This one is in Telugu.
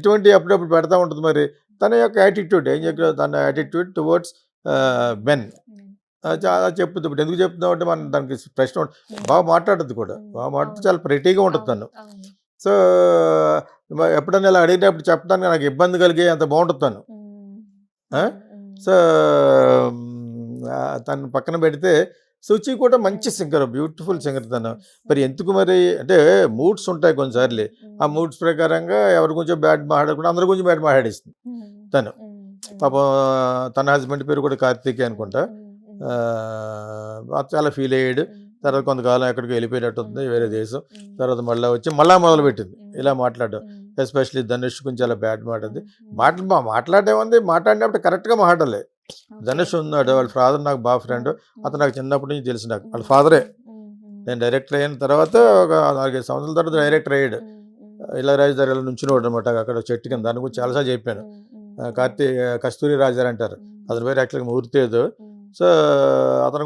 ఇటువంటి అప్పుడప్పుడు పెడతా ఉంటుంది మరి. తన యొక్క యాటిట్యూడ్ ఏం చెప్పారు, తన యాటిట్యూడ్ టువర్డ్స్ మెన్ చాలా చెప్పుద్ది. ఇప్పుడు ఎందుకు చెప్తున్నావు అంటే మనం దానికి ప్రశ్న బాగా మాట్లాడుద్ది కూడా, బాగా మాట్లాడితే చాలా ప్రెటీగా ఉంటుంది తను. సో ఎప్పుడైనా ఇలా అడిగినప్పుడు చెప్పడానికి నాకు ఇబ్బంది కలిగే అంత బాగుంటుంది తను. సో తను పక్కన పెడితే శుచి కూడా మంచి సింగర్, బ్యూటిఫుల్ సింగర్ తను. మరి ఎందుకు మరి అంటే మూడ్స్ ఉంటాయి కొన్నిసార్లు, ఆ మూడ్స్ ప్రకారంగా ఎవరి గురించో బ్యాడ్ మాట్లాడకుండా అందరి గురించి బ్యాడ్ మాట్లాడేస్తుంది తను. పాపం తన హస్బెండ్ పేరు కూడా కార్తీక్ అనుకుంటా. చాలా ఫీల్ అయ్యాడు. తర్వాత కొంతకాలం ఎక్కడికి వెళ్ళిపోయినట్టు ఉంది వేరే దేశం. తర్వాత మళ్ళీ వచ్చి మళ్ళీ మొదలుపెట్టింది ఇలా మాట్లాడడం. ఎస్పెషల్లీ ధనుష్ గురించి చాలా బ్యాడ్ మాట్లాడింది. మాట్లాడేముంది, మాట్లాడినప్పుడు కరెక్ట్గా మాట్లాడలే. ధనుష్ ఉన్నాడు, వాళ్ళ ఫాదర్ నాకు బాగా ఫ్రెండ్. అతను నాకు చిన్నప్పటి నుంచి తెలుసు, నాకు వాళ్ళ ఫాదరే. నేను డైరెక్టర్ అయిన తర్వాత ఒక 4-5 సంవత్సరాల తర్వాత డైరెక్టర్ అయ్యాడు. ఇళయరాజా దగ్గర నుంచున్నాడు అనమాట అక్కడ చెట్టు కింద. దాని గురించి చాలాసార్లు చెప్పాను. కస్తూరి రాజారు అంటారు, అతని పేరు యాక్చువల్గా మూర్తి ఏదో. సో అతను